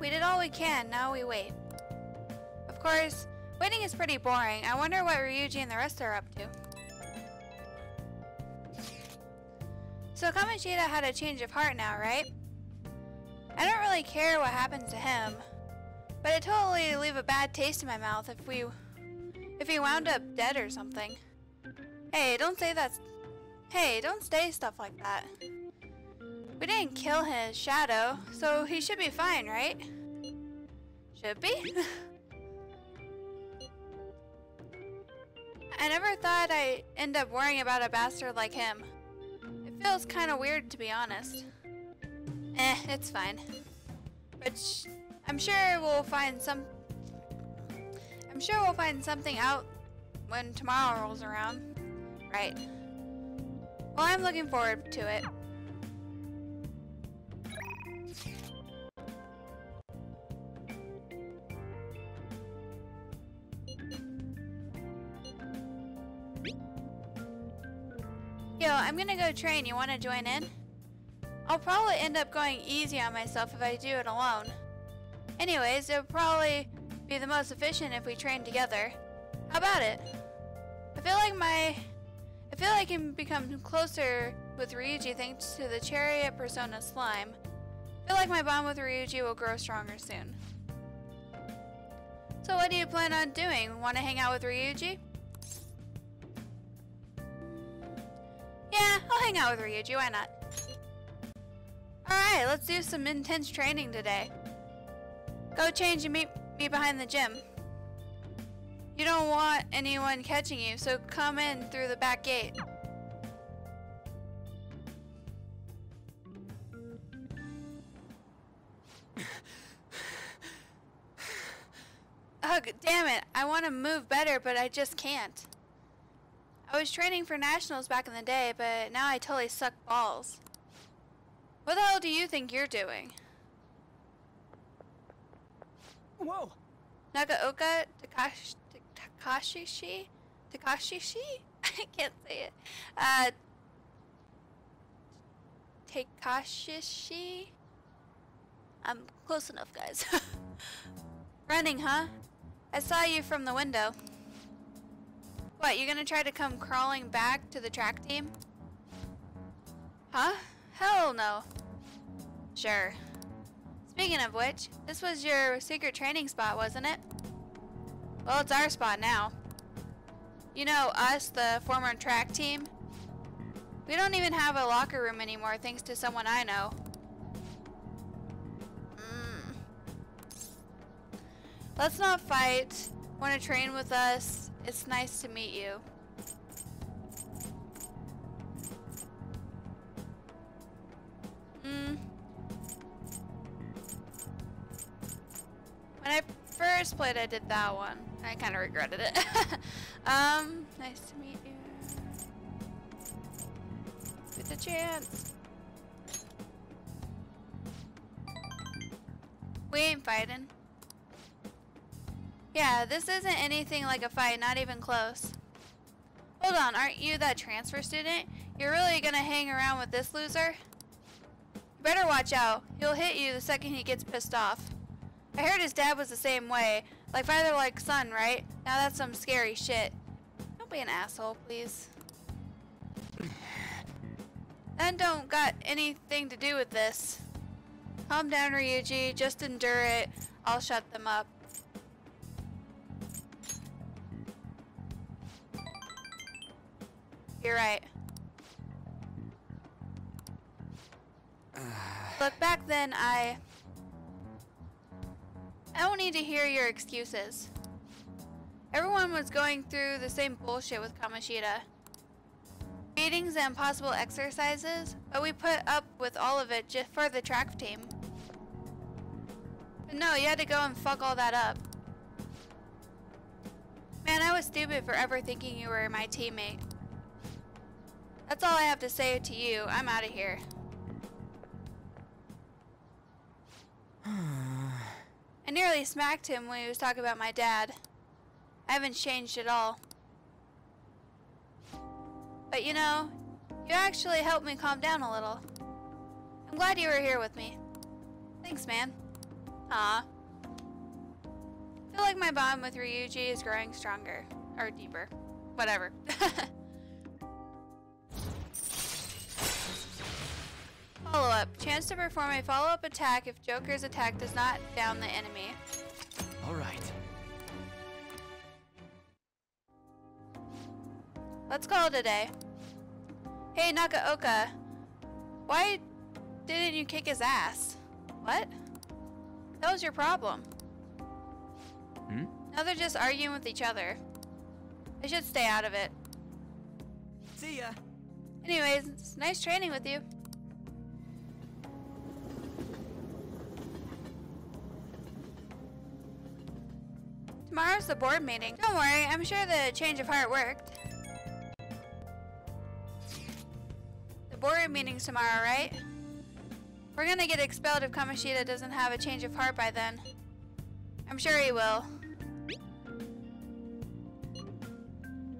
we did all we can, now we wait. Of course, waiting is pretty boring. I wonder what Ryuji and the rest are up to. So Kamoshida had a change of heart now, right? I don't really care what happens to him, but it'd totally leave a bad taste in my mouth if he wound up dead or something. Hey, don't say that. Hey, don't say stuff like that. We didn't kill his shadow, so he should be fine, right? Should be? I never thought I'd end up worrying about a bastard like him. It feels kind of weird, to be honest. It's fine. But I'm sure we'll find something out when tomorrow rolls around. Right. Well, I'm looking forward to it. Yo, I'm gonna go train. You wanna join in? I'll probably end up going easy on myself if I do it alone. Anyways, it would probably be the most efficient if we train together. How about it? I feel like I can become closer with Ryuji thanks to the Chariot Persona Slime. I feel like my bond with Ryuji will grow stronger soon. So what do you plan on doing? Want to hang out with Ryuji? Yeah, I'll hang out with Ryuji, why not? Alright, let's do some intense training today. Go change and meet me behind the gym. You don't want anyone catching you, so come in through the back gate. Ugh, damn it. I want to move better, but I just can't. I was training for nationals back in the day, but now I totally suck balls. What the hell do you think you're doing? Whoa! Nagaoka Takashishi? I can't say it. Takashishi? I'm close enough, guys. Running, huh? I saw you from the window. What, you gonna try to come crawling back to the track team? Huh? Hell no. Sure. Speaking of which, this was your secret training spot, wasn't it? Well, it's our spot now. You know, us, the former track team? We don't even have a locker room anymore thanks to someone I know. Let's not fight. Want to train with us? It's nice to meet you. When I first played, I did that one. I kind of regretted it. Nice to meet you. Get a chance. We ain't fighting. Yeah, this isn't anything like a fight, not even close. Hold on, aren't you that transfer student? You're really gonna hang around with this loser? You better watch out. He'll hit you the second he gets pissed off. I heard his dad was the same way. Like father like son, right? Now that's some scary shit. Don't be an asshole, please. That don't got anything to do with this. Calm down, Ryuji. Just endure it. I'll shut them up. You're right. Look, back then I don't need to hear your excuses. Everyone was going through the same bullshit with Kamoshida. Meetings and impossible exercises, but we put up with all of it just for the track team. But no, you had to go and fuck all that up. Man, I was stupid for ever thinking you were my teammate. That's all I have to say to you. I'm out of here. I nearly smacked him when he was talking about my dad. I haven't changed at all. But you know, you actually helped me calm down a little. I'm glad you were here with me. Thanks, man. Aw. I feel like my bond with Ryuji is growing stronger. Or deeper. Whatever. Follow-up. Chance to perform a follow-up attack if Joker's attack does not down the enemy. Alright. Let's call it a day. Hey, Nakaoka. Why didn't you kick his ass? What? That was your problem. Hmm? Now they're just arguing with each other. I should stay out of it. See ya. Anyways, it's nice training with you. Tomorrow's the board meeting. Don't worry, I'm sure the change of heart worked. The board meeting's tomorrow, right? We're gonna get expelled if Kamoshida doesn't have a change of heart by then. I'm sure he will.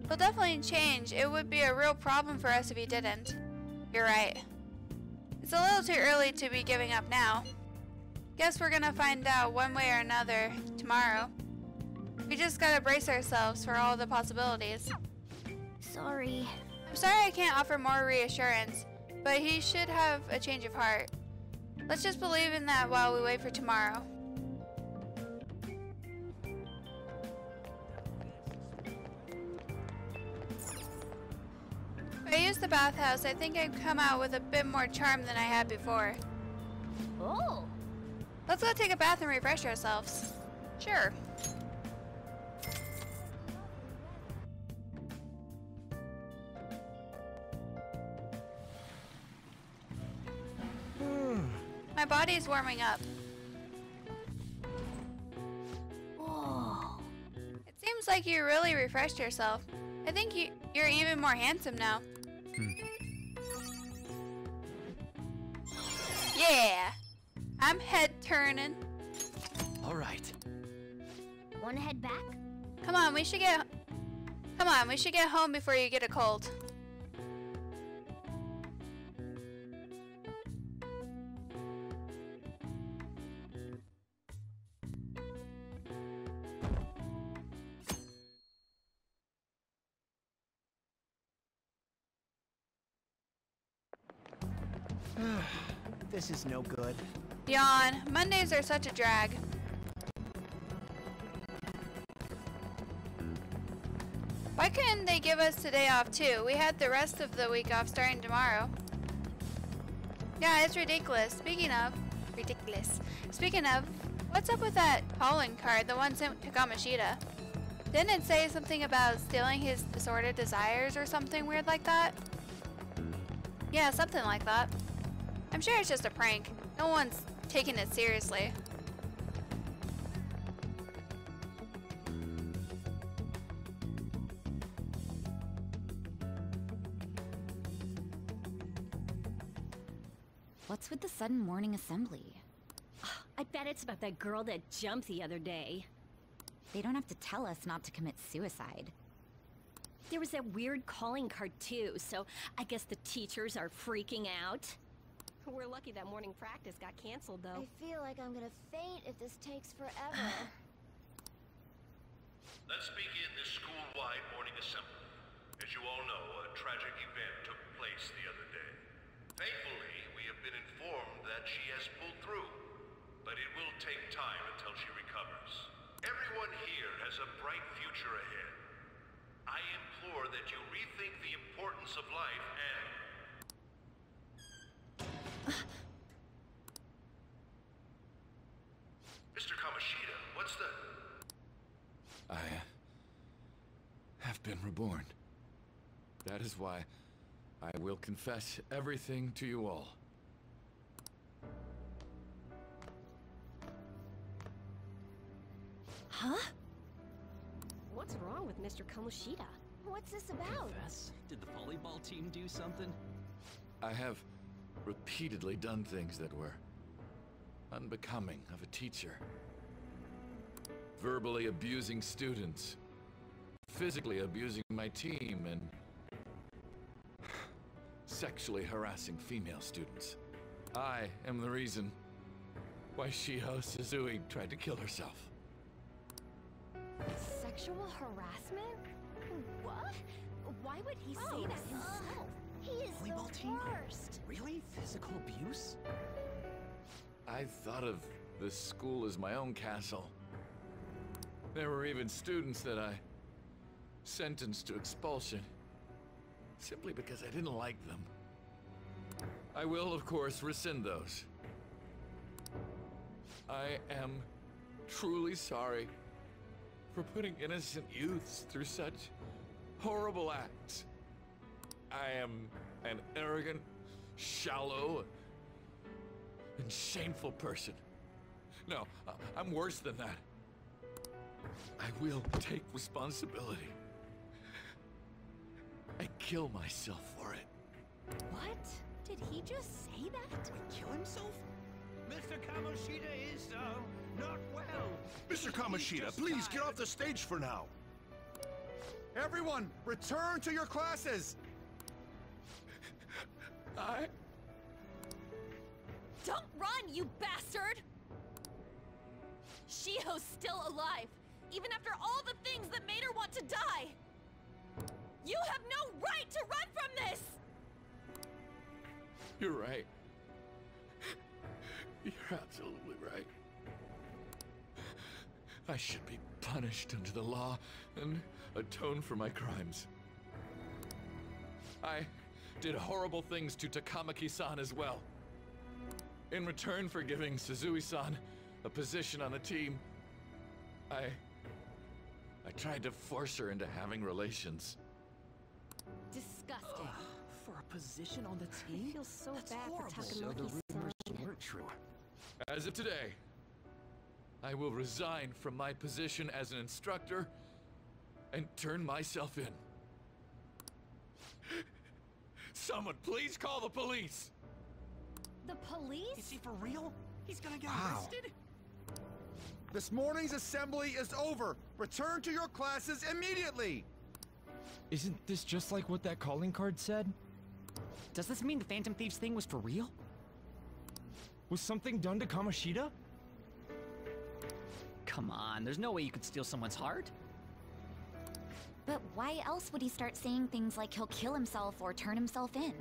He'll definitely change. It would be a real problem for us if he didn't. You're right. It's a little too early to be giving up now. Guess we're gonna find out one way or another tomorrow. We just gotta brace ourselves for all the possibilities. Sorry. I'm sorry I can't offer more reassurance, but he should have a change of heart. Let's just believe in that while we wait for tomorrow. If I use the bathhouse, I think I'd come out with a bit more charm than I had before. Oh. Let's go take a bath and refresh ourselves. Sure. My body is warming up. Whoa. It seems like you really refreshed yourself. I think you're even more handsome now. Yeah! I'm head turning. Alright. Wanna head back? Come on, we should get home before you get a cold. This is no good. Yawn. Mondays are such a drag. Why couldn't they give us today off too? We had the rest of the week off starting tomorrow. Yeah, it's ridiculous. Speaking of, what's up with that calling card, the one sent to Kamoshida? Didn't it say something about stealing his disordered desires or something weird like that? Yeah, something like that. I'm sure it's just a prank. No one's taking it seriously. What's with the sudden morning assembly? I bet it's about that girl that jumped the other day. They don't have to tell us not to commit suicide. There was that weird calling card too, so I guess the teachers are freaking out. We're lucky that morning practice got canceled though. I feel like I'm gonna faint if this takes forever. Let's begin this school-wide morning assembly. As you all know, a tragic event took place the other day. Thankfully, we have been informed that she has pulled through, but it will take time until she recovers. Everyone here has a bright future ahead. I implore that you rethink the importance of life and... Mr. Kamoshida, what's the... I have been reborn. That is why I will confess everything to you all. Huh? What's wrong with Mr. Kamoshida? What's this about? Confess? Did the volleyball team do something? I have repeatedly done things that were unbecoming of a teacher. Verbally abusing students, physically abusing my team, and sexually harassing female students. I am the reason why Shiho Suzui tried to kill herself. Sexual harassment? What? Why would he say that himself? He is Volleyball the team? worst. Really? Physical abuse? I thought of this school as my own castle. There were even students that I sentenced to expulsion, simply because I didn't like them. I will, of course, rescind those. I am truly sorry for putting innocent youths through such horrible acts. I am an arrogant, shallow, and shameful person. No, I'm worse than that. I will take responsibility and kill myself for it. What? Did he just say that? Kill himself? Mr. Kamoshida is, not well. Mr. Kamoshida, please get off the stage for now. Everyone, return to your classes! Don't run, you bastard! Shiho's still alive, even after all the things that made her want to die! You have no right to run from this! You're right. You're absolutely right. I should be punished under the law and atone for my crimes. I did horrible things to Takamaki-san as well. In return for giving Suzui-san a position on the team, I tried to force her into having relations. Disgusting. For a position on the team? I feel so That's bad horrible. for So the rumors weren't true. As of today, I will resign from my position as an instructor and turn myself in. Someone please call the police! The police? Is he for real? He's gonna get Wow. arrested? This morning's assembly is over. Return to your classes immediately! Isn't this just like what that calling card said? Does this mean the Phantom Thieves thing was for real? Was something done to Kamoshida? Come on, there's no way you could steal someone's heart. But why else would he start saying things like he'll kill himself or turn himself in?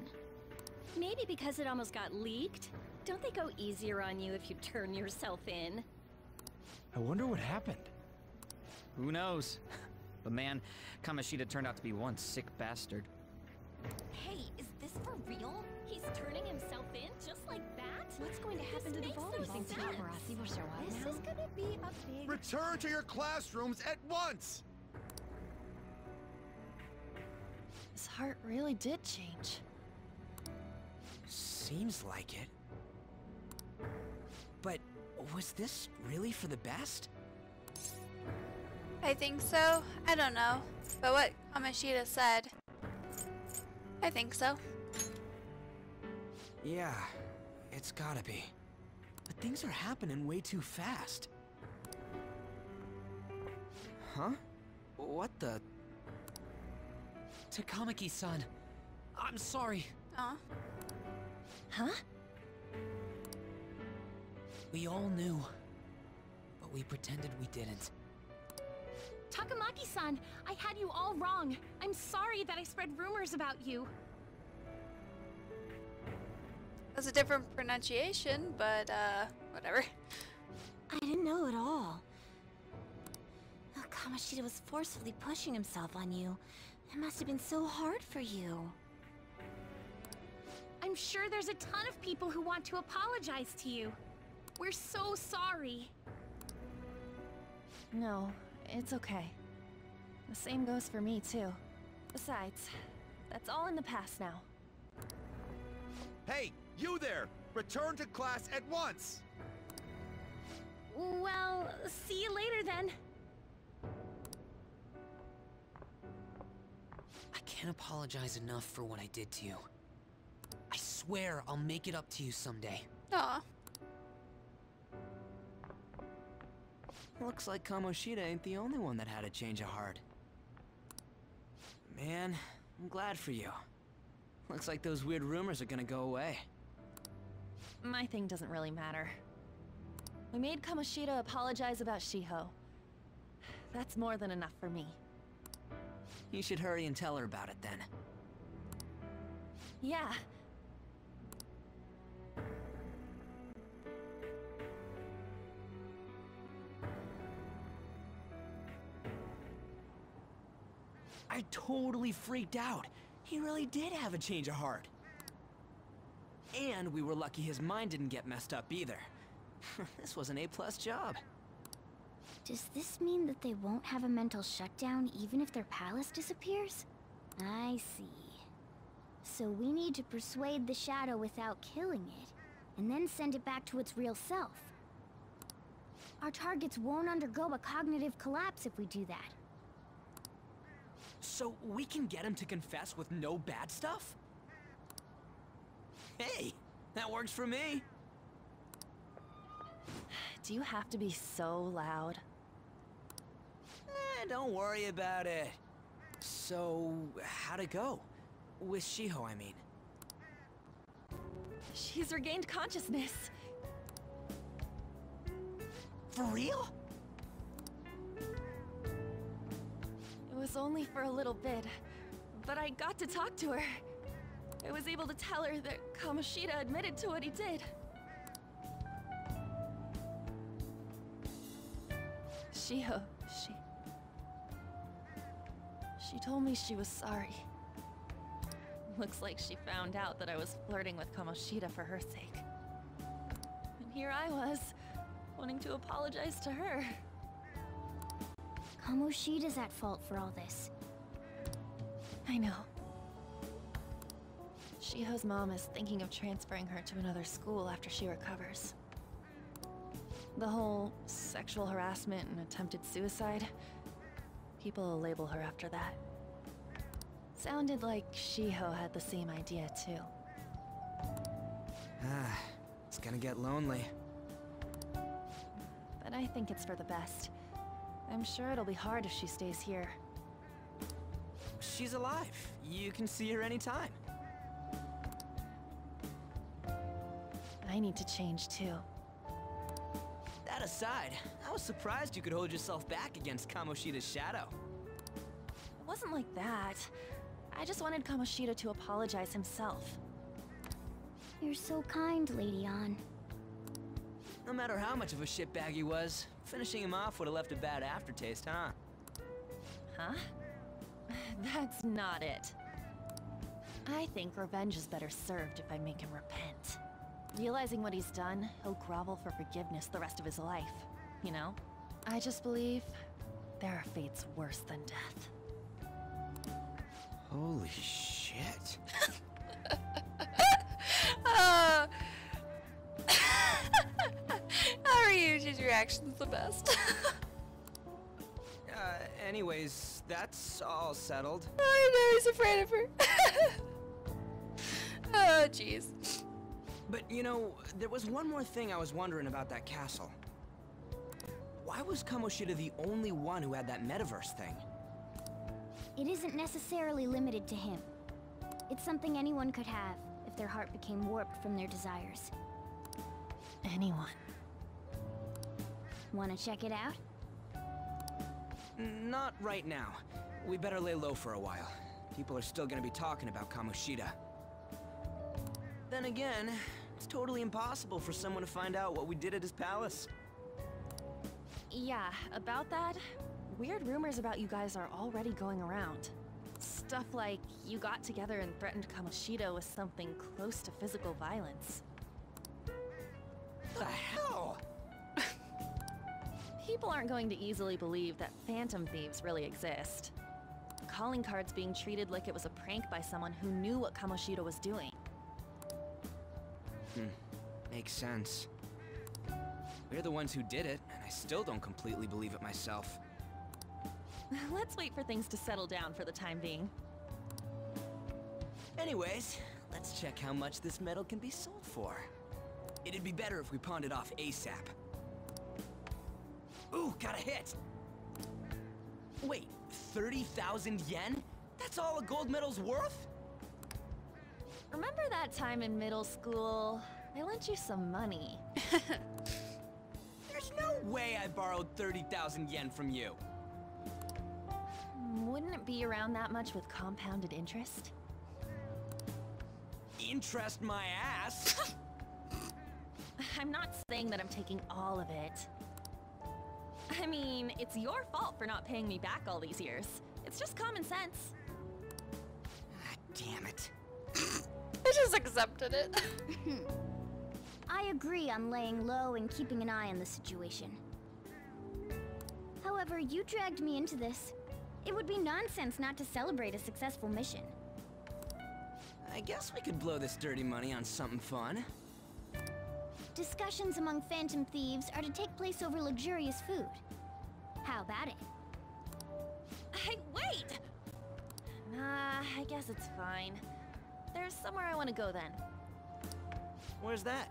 Maybe because it almost got leaked. Don't they go easier on you if you turn yourself in? I wonder what happened. Who knows? But man, Kamoshida turned out to be one sick bastard. Hey, is this for real? He's turning himself in just like that? What's going to happen to the makes no volleyball sense. team? Paparazzi will show up This now. is gonna be a big... Return to your classrooms at once! His heart really did change. Seems like it. But was this really for the best? I think so. I don't know. But what Kamoshida said, I think so. Yeah, it's gotta be. But things are happening way too fast. Huh? What the? Takamaki-san, I'm sorry. Aw. Huh? We all knew, but we pretended we didn't. Takamaki-san, I had you all wrong. I'm sorry that I spread rumors about you. That's a different pronunciation, but whatever. I didn't know at all. Oh, Kamoshida was forcefully pushing himself on you. It must have been so hard for you. I'm sure there's a ton of people who want to apologize to you. We're so sorry. No, it's okay. The same goes for me, too. Besides, that's all in the past now. Hey, you there! Return to class at once! Well, see you later then. I can't apologize enough for what I did to you. I swear I'll make it up to you someday. Aw. Looks like Kamoshida ain't the only one that had a change of heart. Man, I'm glad for you. Looks like those weird rumors are gonna go away. My thing doesn't really matter. We made Kamoshida apologize about Shiho. That's more than enough for me. You should hurry and tell her about it then. Yeah. I totally freaked out. He really did have a change of heart. And we were lucky his mind didn't get messed up either. This was an A+ job. Does this mean that they won't have a mental shutdown even if their palace disappears? I see. So we need to persuade the shadow without killing it, and then send it back to its real self. Our targets won't undergo a cognitive collapse if we do that. So we can get him to confess with no bad stuff? Hey, that works for me. Do you have to be so loud? Don't worry about it. So, how'd it go? With Shiho, I mean. She's regained consciousness. For real? It was only for a little bit, but I got to talk to her. I was able to tell her that Kamoshida admitted to what he did. Shiho, she told me she was sorry. Looks like she found out that I was flirting with Kamoshida for her sake. And here I was, wanting to apologize to her. Kamoshida's at fault for all this. I know. Shiho's mom is thinking of transferring her to another school after she recovers. The whole sexual harassment and attempted suicide, people will label her after that. Sounded like Shiho had the same idea too. It's gonna get lonely. But I think it's for the best. I'm sure it'll be hard if she stays here. She's alive. You can see her anytime. I need to change too. That aside, I was surprised you could hold yourself back against Kamoshida's shadow. It wasn't like that. I just wanted Kamoshida to apologize himself. You're so kind, Lady Ann. No matter how much of a shitbag he was, finishing him off would have left a bad aftertaste, huh? Huh? That's not it. I think revenge is better served if I make him repent. Realizing what he's done, he'll grovel for forgiveness the rest of his life, you know? I just believe there are fates worse than death. Holy shit. How are you? Your reaction's the best. Anyways, that's all settled. I know, he's afraid of her. Oh, jeez. But, you know, there was one more thing I was wondering about that castle. Why was Kamoshida the only one who had that metaverse thing? It isn't necessarily limited to him. It's something anyone could have if their heart became warped from their desires. Anyone. Wanna check it out? Not right now. We better lay low for a while. People are still gonna be talking about Kamoshida. Then again, it's totally impossible for someone to find out what we did at his palace. Yeah, about that, weird rumors about you guys are already going around. Stuff like you got together and threatened Kamoshida with something close to physical violence. The hell? People aren't going to easily believe that phantom thieves really exist. Calling cards being treated like it was a prank by someone who knew what Kamoshida was doing. Makes sense. We're the ones who did it, and I still don't completely believe it myself. Let's wait for things to settle down for the time being. Anyways, let's check how much this metal can be sold for. It'd be better if we pawned it off ASAP. Ooh, got a hit! Wait, 30,000 yen? That's all a gold medal's worth? Remember that time in middle school? I lent you some money. There's no way I borrowed 30,000 yen from you. Wouldn't it be around that much with compounded interest? Interest my ass? I'm not saying that I'm taking all of it. I mean, it's your fault for not paying me back all these years. It's just common sense. Ah, damn it. I just accepted it. I agree on laying low and keeping an eye on the situation. However, you dragged me into this. It would be nonsense not to celebrate a successful mission. I guess we could blow this dirty money on something fun. Discussions among phantom thieves are to take place over luxurious food. How about it? Hey, wait! Nah, I guess it's fine. There's somewhere I want to go then. Where's that?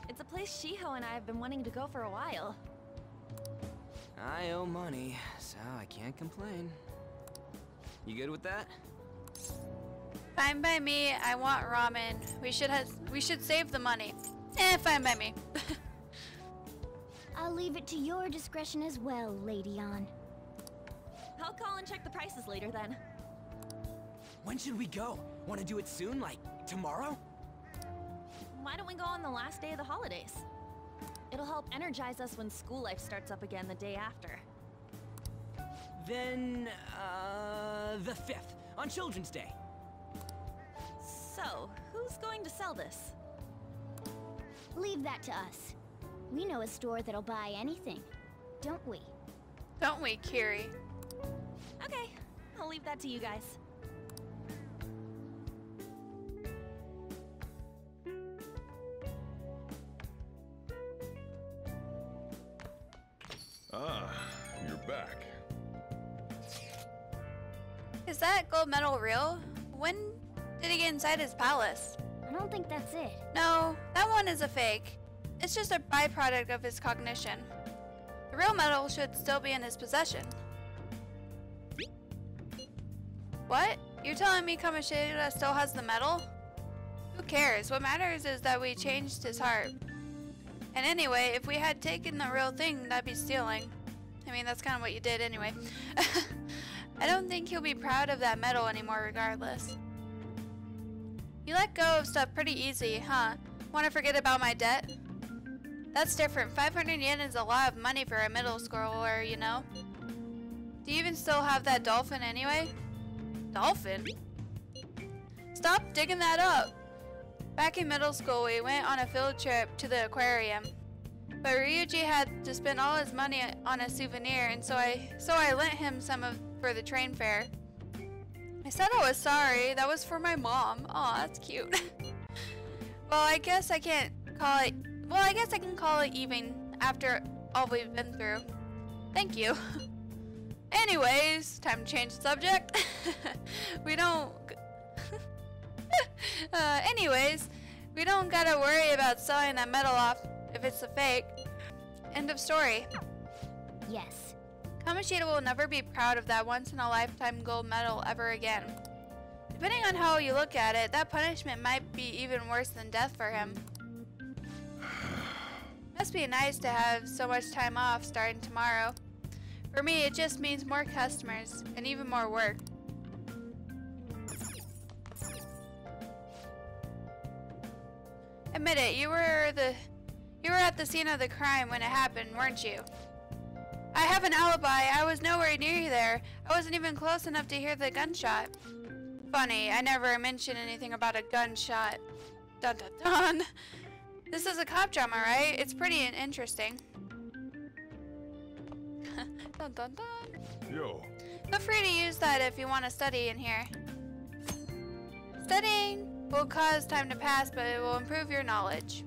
It's a place Shiho and I have been wanting to go for a while. I owe money, so I can't complain. You good with that? Fine by me. I want ramen. We should save the money. Fine by me. I'll leave it to your discretion as well, Lady An. I'll call and check the prices later then. When should we go? Want to do it soon, like tomorrow? Why don't we go on the last day of the holidays? It'll help energize us when school life starts up again the day after. Then, the 5th, on Children's Day. So, who's going to sell this? Leave that to us. We know a store that'll buy anything, don't we? Don't we, Kiri? Okay, I'll leave that to you guys. Ah, you're back. Is that gold medal real? When did he get inside his palace? I don't think that's it. No, that one is a fake. It's just a byproduct of his cognition. The real medal should still be in his possession. What? You're telling me Kamoshida still has the medal? Who cares? What matters is that we changed his heart. And anyway, if we had taken the real thing, that'd be stealing. I mean, that's kind of what you did anyway. I don't think he'll be proud of that medal anymore regardless. You let go of stuff pretty easy, huh? Want to forget about my debt? That's different. 500 yen is a lot of money for a middle schooler, you know? Do you even still have that dolphin anyway? Dolphin? Stop digging that up! Back in middle school, we went on a field trip to the aquarium. But Ryuji had to spend all his money on a souvenir, and so I lent him some for the train fare. I said I was sorry. That was for my mom. Aw, that's cute. Well, I guess I can't call it... Well, I guess I can call it even after all we've been through. Thank you. Anyways, time to change the subject. We don't gotta worry about selling that medal off if it's a fake. End of story. Yes. Kamoshida will never be proud of that once-in-a-lifetime gold medal ever again. Depending on how you look at it, that punishment might be even worse than death for him. Must be nice to have so much time off starting tomorrow. For me, it just means more customers and even more work. Admit it, you were at the scene of the crime when it happened, weren't you? I have an alibi. I was nowhere near you there. I wasn't even close enough to hear the gunshot. Funny, I never mentioned anything about a gunshot. Dun dun dun. This is a cop drama, right? It's pretty interesting. Dun dun dun. Yo. Feel free to use that if you want to study in here. Studying will cause time to pass, but it will improve your knowledge.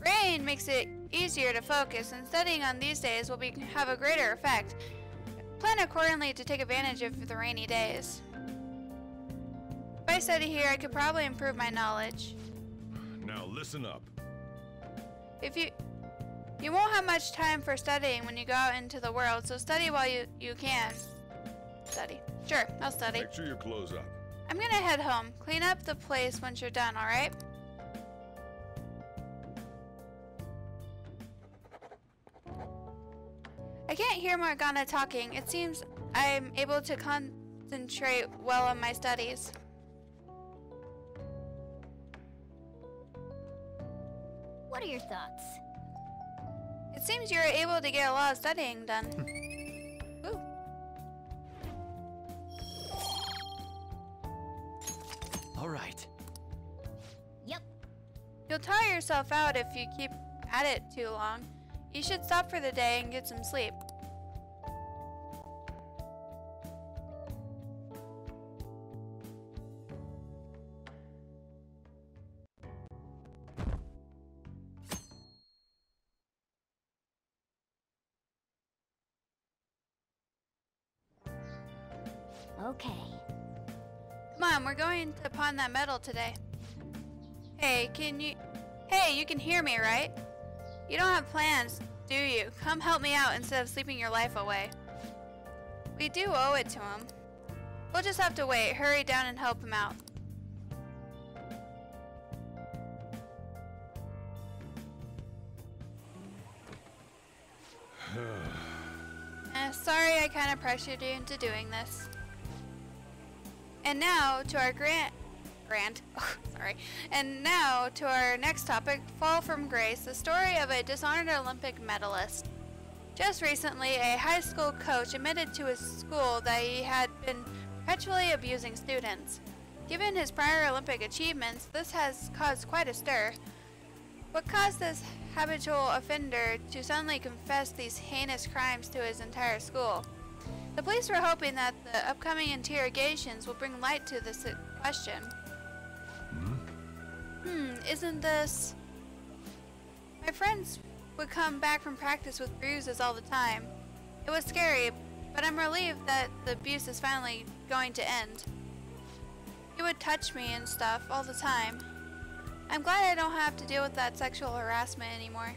Rain makes it easier to focus, and studying on these days will have a greater effect. Plan accordingly to take advantage of the rainy days. If I study here, I could probably improve my knowledge. Now listen up. If you won't have much time for studying when you go out into the world, so study while you can. Study. Sure, I'll study. Make sure you close up. I'm gonna head home. Clean up the place once you're done, alright? I can't hear Morgana talking. It seems I'm able to concentrate well on my studies. What are your thoughts? It seems you're able to get a lot of studying done. Ooh. All right. Yep. You'll tire yourself out if you keep at it too long. You should stop for the day and get some sleep. Okay. Come on, we're going to pawn that medal today. Hey, you can hear me, right? You don't have plans, do you? Come help me out instead of sleeping your life away. We do owe it to him. We'll just have to wait. Hurry down and help him out. Sorry I kind of pressured you into doing this. And now to our And now to our next topic, Fall from Grace, the story of a dishonored Olympic medalist. Just recently, a high school coach admitted to his school that he had been perpetually abusing students. Given his prior Olympic achievements, this has caused quite a stir. What caused this habitual offender to suddenly confess these heinous crimes to his entire school? The police were hoping that the upcoming interrogations will bring light to this question. Isn't this... My friends would come back from practice with bruises all the time. It was scary, but I'm relieved that the abuse is finally going to end. He would touch me and stuff all the time. I'm glad I don't have to deal with that sexual harassment anymore.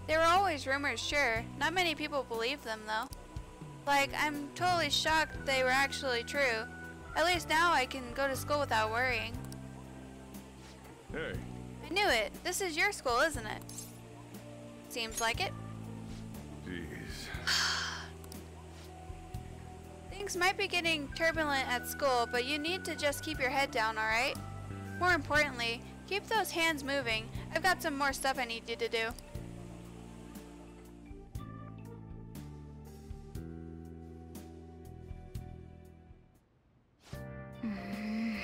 There were always rumors, sure. Not many people believed them, though. Like, I'm totally shocked they were actually true. At least now I can go to school without worrying. Hey. I knew it. This is your school, isn't it? Seems like it. Jeez. Things might be getting turbulent at school, but you need to just keep your head down, alright? More importantly, keep those hands moving. I've got some more stuff I need you to do.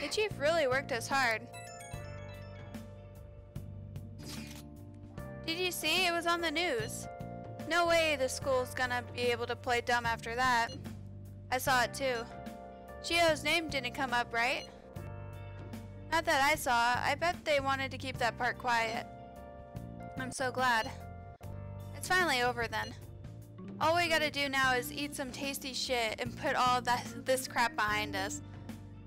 The chief really worked us hard. Did you see? It was on the news. No way the school's gonna be able to play dumb after that. I saw it too. Chio's name didn't come up, right? Not that I saw. I bet they wanted to keep that part quiet. I'm so glad. It's finally over then. All we gotta do now is eat some tasty shit and put all this crap behind us.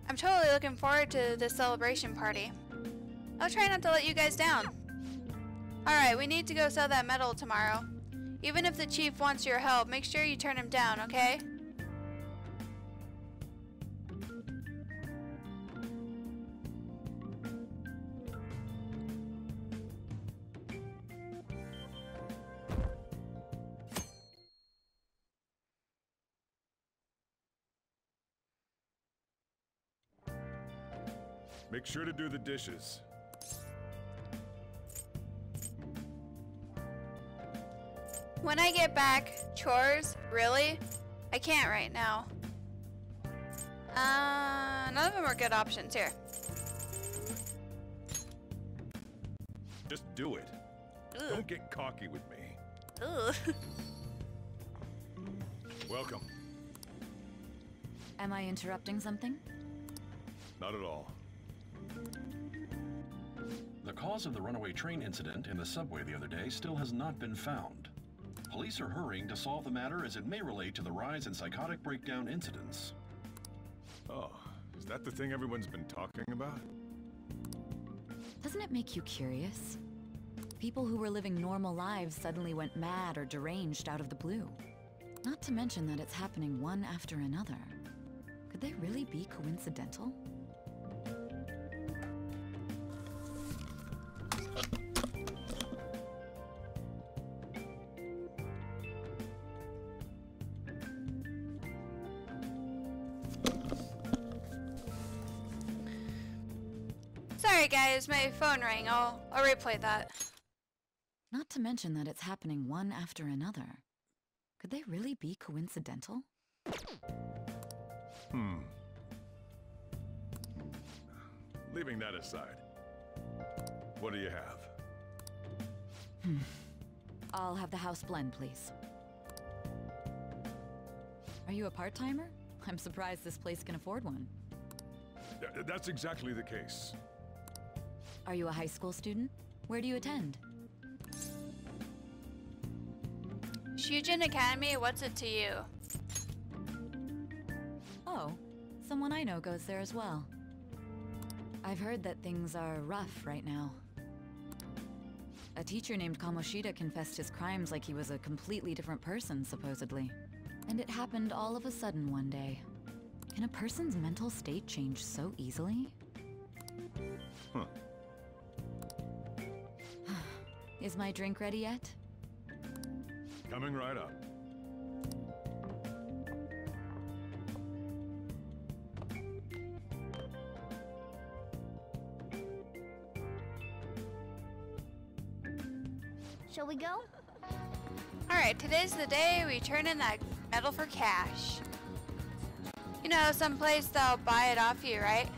I'm totally looking forward to this celebration party. I'll try not to let you guys down. Alright, we need to go sell that medal tomorrow. Even if the chief wants your help, make sure you turn him down, okay? Make sure to do the dishes. When I get back, chores? Really? I can't right now. None of them are good options here. Just do it. Ugh. Don't get cocky with me. Ugh. Welcome. Am I interrupting something? Not at all. The cause of the runaway train incident in the subway the other day still has not been found. Police are hurrying to solve the matter as it may relate to the rise in psychotic breakdown incidents. Oh, is that the thing everyone's been talking about? Doesn't it make you curious? People who were living normal lives suddenly went mad or deranged out of the blue. Not to mention that it's happening one after another. Could they really be coincidental? Sorry guys, my phone rang. I'll replay that. Not to mention that it's happening one after another. Could they really be coincidental? Leaving that aside, what do you have? I'll have the house blend, please. Are you a part-timer? I'm surprised this place can afford one. That's exactly the case. Are you a high school student? Where do you attend? Shujin Academy, what's it to you? Oh, someone I know goes there as well. I've heard that things are rough right now. A teacher named Kamoshida confessed his crimes like he was a completely different person, supposedly. And it happened all of a sudden one day. Can a person's mental state change so easily? Huh. Is my drink ready yet? Coming right up. Shall we go? Alright, today's the day we turn in that metal for cash. You know, someplace they'll buy it off you, right?